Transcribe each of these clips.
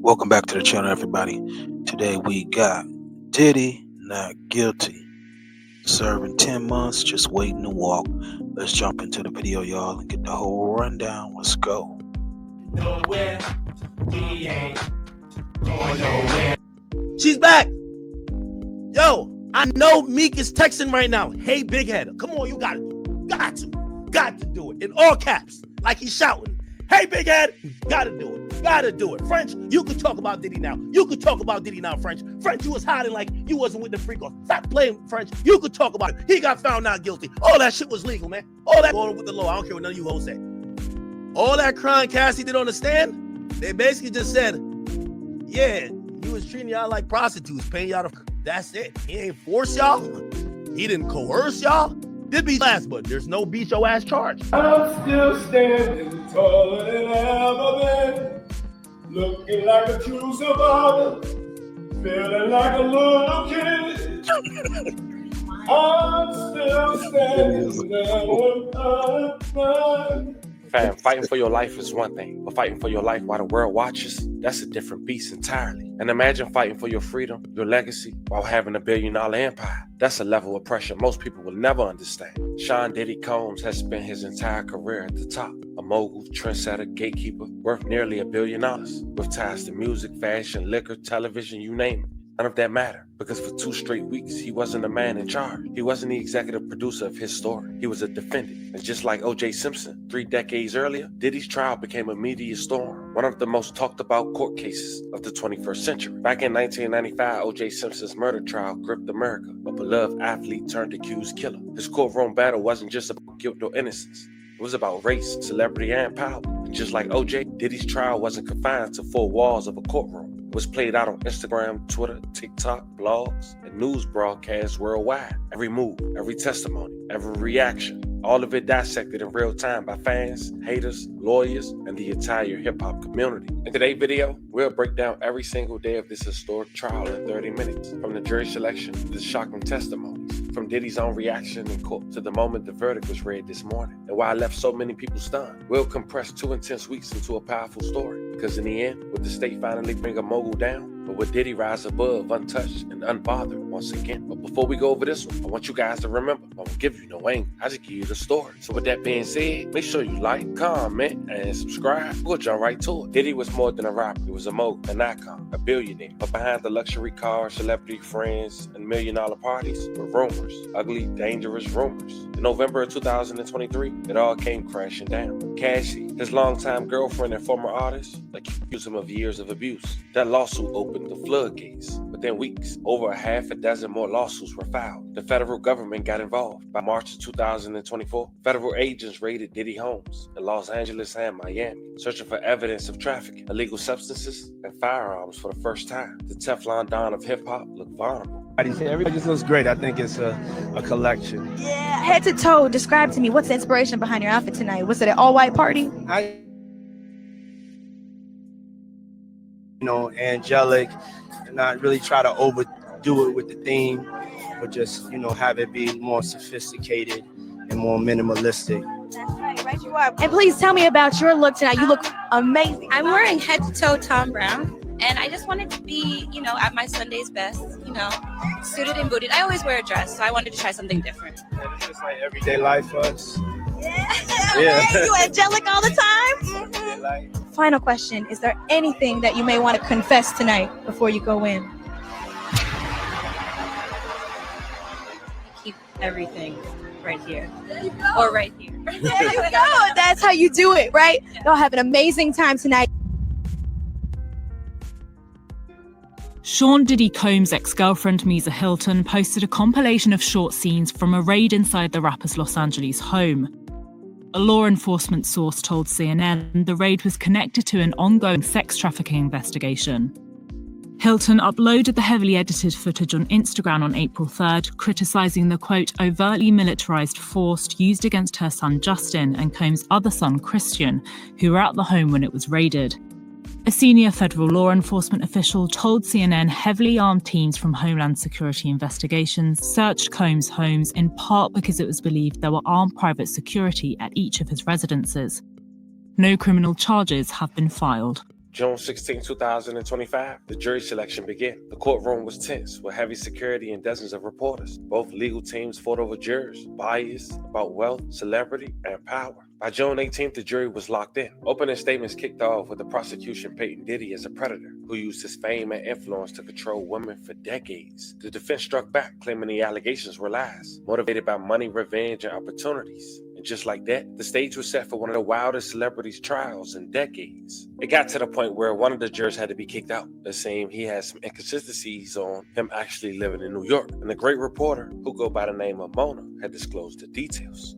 Welcome back to the channel, everybody. Today we got Diddy not guilty, serving 10 months, just waiting to walk. Let's jump into the video, y'all, and get the whole rundown. Let's go. Nowhere, we ain't going nowhere. She's back. Yo, I know Meek is texting right now. Hey, big head, come on, you got to do it in all caps, like he's shouting. Hey, big head, gotta do it. French, you could talk about Diddy now. French. French, you was hiding like you wasn't with the freak off. Stop playing, French. You could talk about it. He got found not guilty. All that shit was legal, man. All that going with the law. I don't care what none of you hoes say. All that crying Cassie did on the stand, they basically just said, yeah, he was treating y'all like prostitutes, paying y'all to... That's it. He ain't force y'all. He didn't coerce y'all. Did be last, but there's no beat your ass charge. I'm still standing taller than I've ever been, looking like a true survivor, feeling like a little kid. I'm still standing there. Fam, fighting for your life is one thing, but fighting for your life while the world watches, that's a different beast entirely. And imagine fighting for your freedom, your legacy, while having a $1 billion empire. That's a level of pressure most people will never understand. Sean Diddy Combs has spent his entire career at the top. A mogul, trendsetter, gatekeeper, worth nearly $1 billion, with ties to music, fashion, liquor, television, you name it. None of that mattered, because for 2 straight weeks, he wasn't the man in charge. He wasn't the executive producer of his story. He was a defendant. And just like O.J. Simpson, 3 decades earlier, Diddy's trial became a media storm, one of the most talked about court cases of the 21st century. Back in 1995, O.J. Simpson's murder trial gripped America, a beloved athlete turned accused killer. His courtroom battle wasn't just about guilt or innocence. It was about race, celebrity, and power. And just like O.J., Diddy's trial wasn't confined to 4 walls of a courtroom. Was played out on Instagram, Twitter, TikTok, blogs, and news broadcasts worldwide. Every move, every testimony, every reaction, all of it dissected in real time by fans, haters, lawyers, and the entire hip-hop community. In today's video, we'll break down every single day of this historic trial in 30 minutes, from the jury selection to the shocking testimonies, from Diddy's own reaction in court to the moment the verdict was read this morning, and why it left so many people stunned. We'll compress 2 intense weeks into a powerful story, because in the end, would the state finally bring a mogul down? Or would Diddy rise above, untouched and unbothered once again? But before we go over this one, I want you guys to remember, I won't give you no anger. I just give you the story. So with that being said, make sure you like, comment, and subscribe. We'll jump right to it. Diddy was more than a rapper. He was a mogul, an icon, a billionaire. But behind the luxury cars, celebrity friends, and $1 million parties were rumors. Ugly, dangerous rumors. In November of 2023, it all came crashing down. Cassie, his longtime girlfriend and former artist, accused him of years of abuse. That lawsuit opened the floodgates. Within weeks, over a half a dozen more lawsuits were filed. The federal government got involved. By March of 2024, federal agents raided Diddy homes in Los Angeles and Miami, searching for evidence of trafficking, illegal substances, and firearms for the first time. The Teflon Don of hip-hop looked vulnerable. Everybody just looks great. I think it's a collection. Yeah, head to toe. Describe to me, what's the inspiration behind your outfit tonight? Was it an all-white party? Angelic, and not really try to overdo it with the theme, but just, have it be more sophisticated and more minimalistic. That's right you are. And please tell me about your look tonight. You look amazing. I'm wearing head to toe Tom Brown, and I just wanted to be, at my Sunday's best, suited and booted. I always wear a dress, so I wanted to try something different. And it's just like everyday life for us. Yeah. You angelic all the time? Mm-hmm. Final question. Is there anything that you may want to confess tonight before you go in? Keep everything right here. Or right here. There you go. That's how you do it, right? Yeah. Y'all have an amazing time tonight. Sean Diddy Combs' ex-girlfriend Misa Hilton posted a compilation of short scenes from a raid inside the rapper's Los Angeles home. A law enforcement source told CNN the raid was connected to an ongoing sex trafficking investigation. Hilton uploaded the heavily edited footage on Instagram on April 3rd, criticising the, quote, overtly militarised force used against her son Justin and Combs' other son Christian, who were at the home when it was raided. A senior federal law enforcement official told CNN heavily armed teams from Homeland Security Investigations searched Combs' homes in part because it was believed there were armed private security at each of his residences. No criminal charges have been filed. June 16, 2025, the jury selection began. The courtroom was tense with heavy security and dozens of reporters. Both legal teams fought over jurors, bias about wealth, celebrity, and power. By June 18th, the jury was locked in. Opening statements kicked off with the prosecution painting Diddy as a predator who used his fame and influence to control women for decades. The defense struck back, claiming the allegations were lies, motivated by money, revenge, and opportunities. And just like that, the stage was set for one of the wildest celebrities' trials in decades. It got to the point where one of the jurors had to be kicked out. It seemed he had some inconsistencies on him actually living in New York. And the great reporter, who go by the name of Mona, had disclosed the details.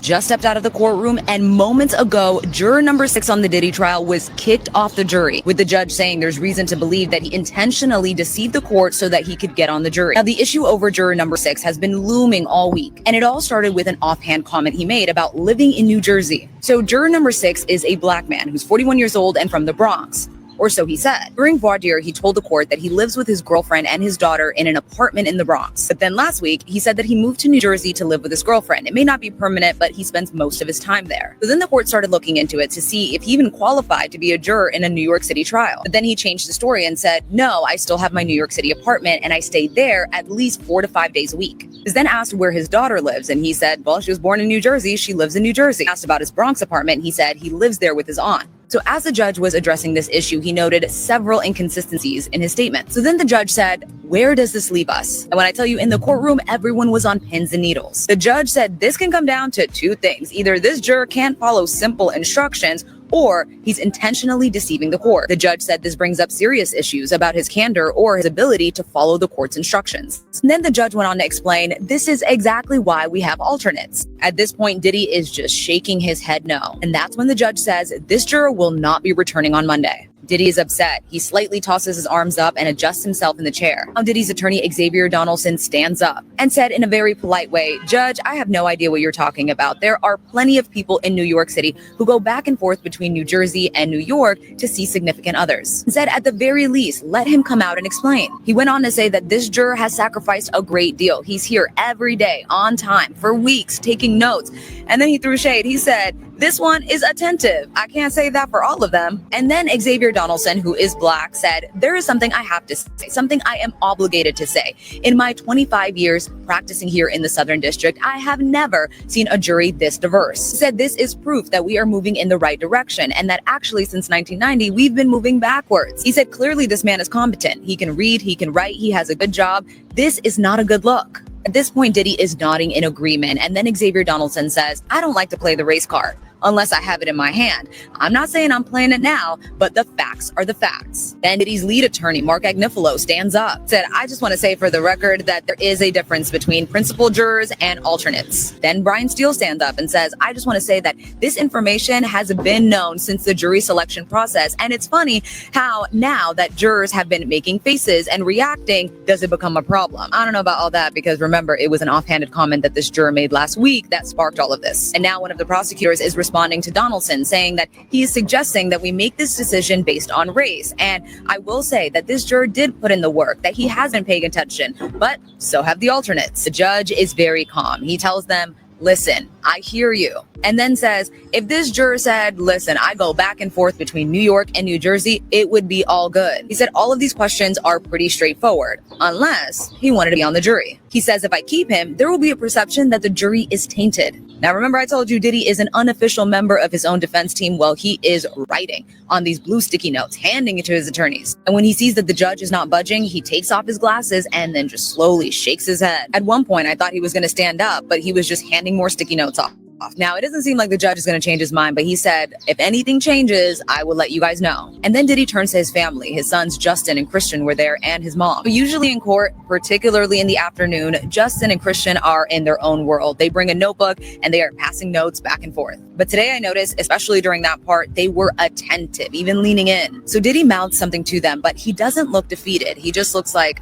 Just stepped out of the courtroom, and moments ago, juror number 6 on the Diddy trial was kicked off the jury, with the judge saying there's reason to believe that he intentionally deceived the court so that he could get on the jury. Now, the issue over juror number 6 has been looming all week, and it all started with an offhand comment he made about living in New Jersey. So juror number 6 is a black man who's 41 years old and from the Bronx. Or so he said. During voir dire, he told the court that he lives with his girlfriend and his daughter in an apartment in the Bronx. But then last week, he said that he moved to New Jersey to live with his girlfriend. It may not be permanent, but he spends most of his time there. So then the court started looking into it to see if he even qualified to be a juror in a New York City trial. But then he changed the story and said, no, I still have my New York City apartment and I stay there at least 4 to 5 days a week. He was then asked where his daughter lives, and he said, well, she was born in New Jersey. She lives in New Jersey. Asked about his Bronx apartment, he said he lives there with his aunt. So as the judge was addressing this issue, he noted several inconsistencies in his statement. So then the judge said, where does this leave us? And when I tell you in the courtroom, everyone was on pins and needles. The judge said this can come down to 2 things. Either this juror can't follow simple instructions, or he's intentionally deceiving the court. The judge said this brings up serious issues about his candor or his ability to follow the court's instructions. And then the judge went on to explain, this is exactly why we have alternates. At this point, Diddy is just shaking his head no. And that's when the judge says this juror will not be returning on Monday. Diddy is upset. He slightly tosses his arms up and adjusts himself in the chair. Now Diddy's attorney, Xavier Donaldson, stands up and said in a very polite way, Judge, I have no idea what you're talking about. There are plenty of people in New York City who go back and forth between New Jersey and New York to see significant others. He said, at the very least, let him come out and explain. He went on to say that this juror has sacrificed a great deal. He's here every day, on time, for weeks, taking notes. And then he threw shade. He said, this one is attentive. I can't say that for all of them. And then Xavier Donaldson, who is black, said, there is something I have to say, something I am obligated to say. In my 25 years practicing here in the Southern District, I have never seen a jury this diverse. He said, this is proof that we are moving in the right direction and that actually since 1990, we've been moving backwards. He said, clearly this man is competent. He can read, he can write, he has a good job. This is not a good look. At this point, Diddy is nodding in agreement. And then Xavier Donaldson says, I don't like to play the race card unless I have it in my hand. I'm not saying I'm playing it now, but the facts are the facts. Then Diddy's lead attorney, Mark Agnifilo, stands up, said, I just want to say for the record that there is a difference between principal jurors and alternates. Then Brian Steele stands up and says, I just want to say that this information has been known since the jury selection process. And it's funny how now that jurors have been making faces and reacting, does it become a problem? I don't know about all that because remember, it was an offhanded comment that this juror made last week that sparked all of this. And now one of the prosecutors is responding to Donaldson, saying that he is suggesting that we make this decision based on race. And I will say that this juror did put in the work, that he has been paying attention, but so have the alternates. The judge is very calm. He tells them, listen, I hear you. And then says, if this juror said, listen, I go back and forth between New York and New Jersey, it would be all good. He said all of these questions are pretty straightforward, unless he wanted to be on the jury. He says if I keep him, there will be a perception that the jury is tainted. Now, remember I told you Diddy is an unofficial member of his own defense team. Well, he is writing on these blue sticky notes, handing it to his attorneys. And when he sees that the judge is not budging, he takes off his glasses and then just slowly shakes his head. At one point, I thought he was going to stand up, but he was just handing more sticky notes off. Now, it doesn't seem like the judge is going to change his mind, but he said, if anything changes, I will let you guys know. And then Diddy turns to his family. His sons, Justin and Christian, were there, and his mom. But usually in court, particularly in the afternoon, Justin and Christian are in their own world. They bring a notebook and they are passing notes back and forth. But today I noticed, especially during that part, they were attentive, even leaning in. So Diddy mouths something to them, but he doesn't look defeated. He just looks like,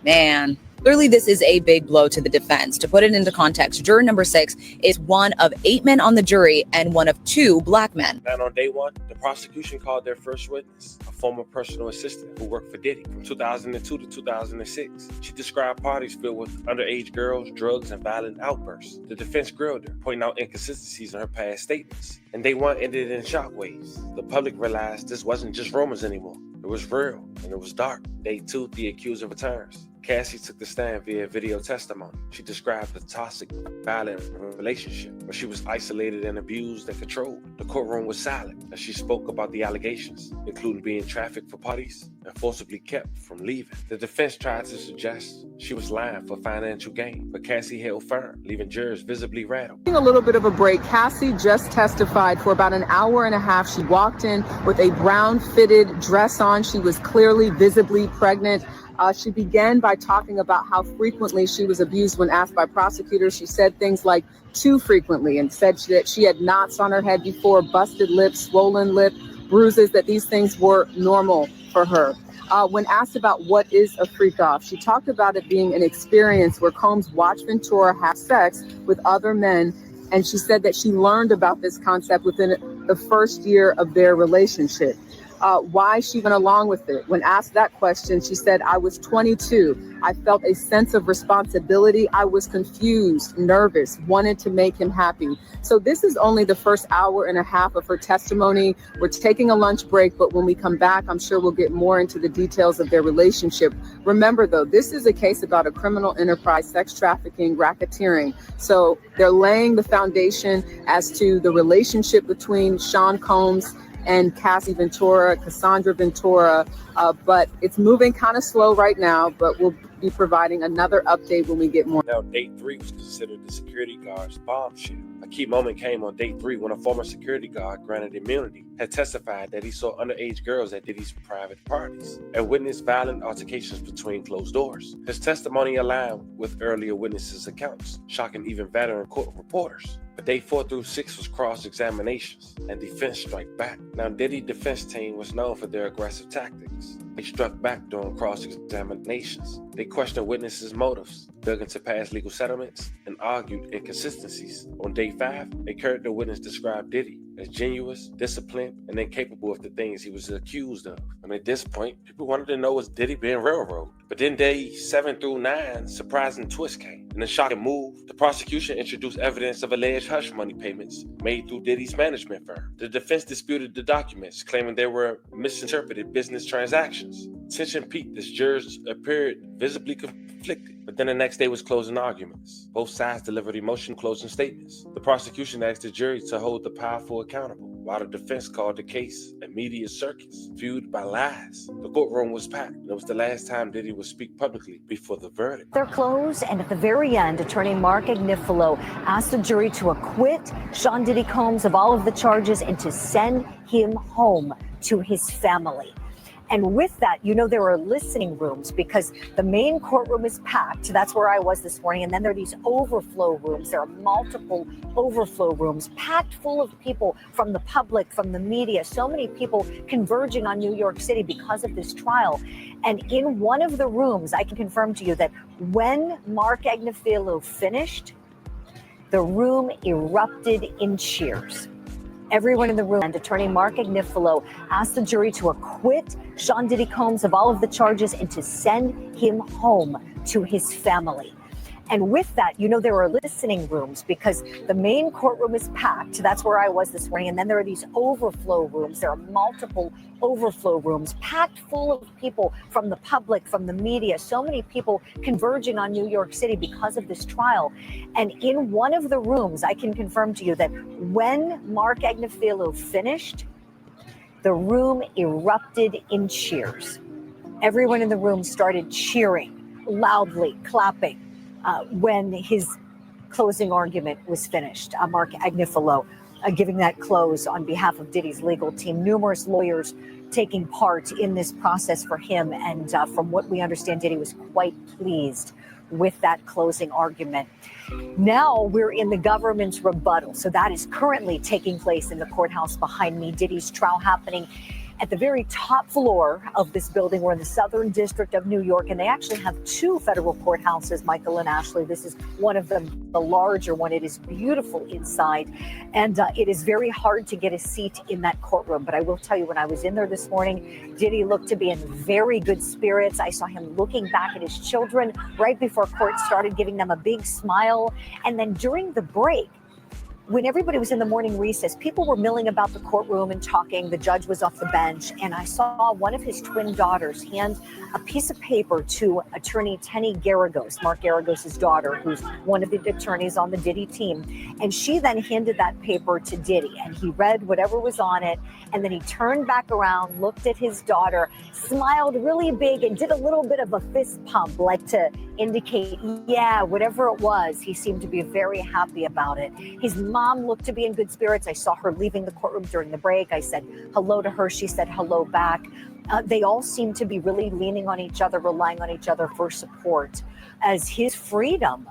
man, Clearly, this is a big blow to the defense. To put it into context, juror number 6 is one of 8 men on the jury and one of 2 black men. And on day 1, the prosecution called their first witness, a former personal assistant who worked for Diddy from 2002 to 2006. She described parties filled with underage girls, drugs, and violent outbursts. The defense grilled her, pointing out inconsistencies in her past statements. And day 1 ended in shockwaves. The public realized this wasn't just rumors anymore. It was real, and it was dark. Day 2, the accuser returns. Cassie took the stand via video testimony. She described the toxic, violent relationship where she was isolated and abused and controlled. The courtroom was silent as she spoke about the allegations, including being trafficked for parties and forcibly kept from leaving. The defense tried to suggest she was lying for financial gain, but Cassie held firm, leaving jurors visibly rattled. A little bit of a break. Cassie just testified for about an hour and a half. She walked in with a brown fitted dress on. She was clearly visibly pregnant. She began by talking about how frequently she was abused when asked by prosecutors. She said things like too frequently and said that she had knots on her head before, busted lips, swollen lip, bruises, that these things were normal for her. When asked about what is a freak off, she talked about it being an experience where Combs watched Ventura have sex with other men. And she said that she learned about this concept within the first year of their relationship. Why she went along with it. When asked that question, she said, I was 22. I felt a sense of responsibility. I was confused, nervous, wanted to make him happy. So this is only the first hour and a half of her testimony. We're taking a lunch break, but when we come back, I'm sure we'll get more into the details of their relationship. Remember, though, this is a case about a criminal enterprise, sex trafficking, racketeering. So they're laying the foundation as to the relationship between Sean Combs and Cassie Ventura, Cassandra Ventura, but it's moving kind of slow right now, but we'll be providing another update when we get more. Now, day 3 was considered the security guard's bombshell. A key moment came on day 3 when a former security guard granted immunity had testified that he saw underage girls at Diddy's private parties and witnessed violent altercations between closed doors. His testimony aligned with earlier witnesses' accounts, shocking even veteran court reporters. But day 4 through 6 was cross-examinations and defense strike back. Now, Diddy defense team was known for their aggressive tactics. They struck back during cross-examinations. They questioned witnesses' motives, dug into past legal settlements, and argued inconsistencies. On day 5, a character witness described Diddy as genuine, disciplined, and incapable of the things he was accused of. And at this point, people wanted to know, was Diddy being railroaded? But then day 7 through 9, surprising twist came. In a shocking move, the prosecution introduced evidence of alleged hush money payments made through Diddy's management firm. The defense disputed the documents, claiming they were misinterpreted business transactions. Tension peaked as jurors appeared visibly conflicted. But then the next day was closing arguments. Both sides delivered emotional closing statements. The prosecution asked the jury to hold the powerful accountable, while the defense called the case a media circus fueled by lies. The courtroom was packed, and it was the last time Diddy would speak publicly before the verdict. They're closed, and at the very end, attorney Mark Agnifilo asked the jury to acquit Sean Diddy Combs of all of the charges and to send him home to his family. And with that, you know, there are listening rooms because the main courtroom is packed. That's where I was this morning. And then there are these overflow rooms. There are multiple overflow rooms packed full of people from the public, from the media, so many people converging on New York City because of this trial. And in one of the rooms, I can confirm to you that when Mark Agnifilo finished, the room erupted in cheers. Everyone in the room, and attorney Mark Agnifilo asked the jury to acquit Sean Diddy Combs of all of the charges and to send him home to his family. And with that, you know, there are listening rooms because the main courtroom is packed. That's where I was this morning. And then there are these overflow rooms. There are multiple overflow rooms packed full of people from the public, from the media, so many people converging on New York City because of this trial. And in one of the rooms, I can confirm to you that when Mark Agnifilo finished, the room erupted in cheers. Everyone in the room started cheering loudly, clapping. When his closing argument was finished. Mark Agnifilo giving that close on behalf of Diddy's legal team. Numerous lawyers taking part in this process for him. And from what we understand, Diddy was quite pleased with that closing argument. Now we're in the government's rebuttal. So that is currently taking place in the courthouse behind me. Diddy's trial happening At the very top floor of this building, we're in the Southern District of New York, and they actually have two federal courthouses, Michael and Ashley. This is one of them, the larger one. It is beautiful inside, and it is very hard to get a seat in that courtroom. But I will tell you, when I was in there this morning, Diddy looked to be in very good spirits. I saw him looking back at his children right before court started, giving them a big smile. And then during the break, when everybody was in the morning recess, people were milling about the courtroom and talking. The judge was off the bench, and I saw one of his twin daughters hand a piece of paper to attorney Tenny Garagos, Mark Garagos' daughter, who's one of the attorneys on the Diddy team. And she then handed that paper to Diddy, and he read whatever was on it, and then he turned back around, looked at his daughter, smiled really big, and did a little bit of a fist pump, like to indicate, yeah, whatever it was, he seemed to be very happy about it. His mom looked to be in good spirits. I saw her leaving the courtroom during the break. I said hello to her. She said hello back. They all seem to be really leaning on each other, relying on each other for support, as his freedom,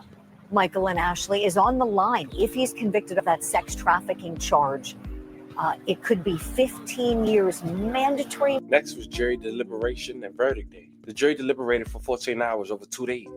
Michael and Ashley, is on the line. If he's convicted of that sex trafficking charge, it could be 15 years mandatory. Next was jury deliberation and verdict day. The jury deliberated for 14 hours over 2 days.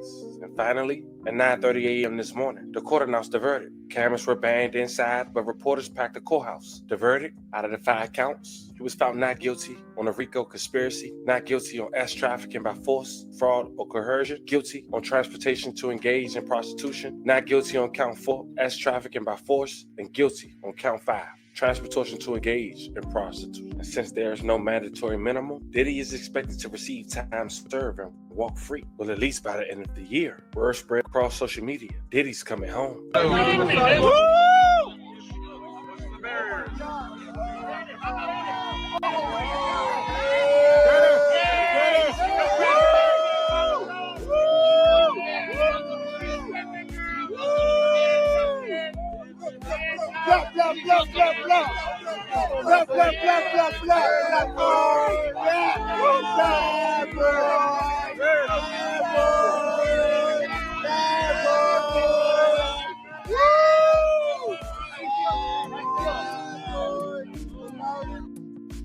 And finally, at 9:30 a.m. this morning, the court announced the verdict. Cameras were banned inside, but reporters packed the courthouse. The verdict, out of the 5 counts, he was found not guilty on a RICO conspiracy, not guilty on S trafficking by force, fraud, or coercion, guilty on transportation to engage in prostitution, not guilty on count 4, S trafficking by force, and guilty on count 5. Transportation to engage in prostitution. And since there is no mandatory minimum, Diddy is expected to receive time served and walk free. Well, at least by the end of the year. Word spread across social media. Diddy's coming home.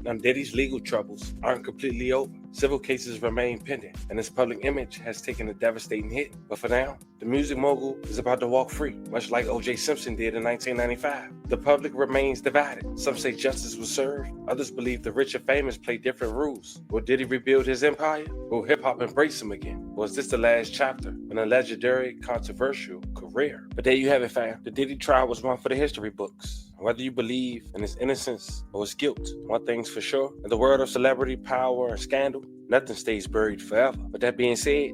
Now, Diddy's legal troubles aren't completely over. Civil cases remain pending, and his public image has taken a devastating hit. But for now, the music mogul is about to walk free, much like O.J. Simpson did in 1995. The public remains divided. Some say justice was served. Others believe the rich and famous play different rules. Will Diddy rebuild his empire? Will hip-hop embrace him again? Was this the last chapter in a legendary, controversial career? But there you have it, fam. The Diddy trial was one for the history books. Whether you believe in his innocence or his guilt, one thing's for sure. In the world of celebrity, power, and scandal, nothing stays buried forever. But that being said,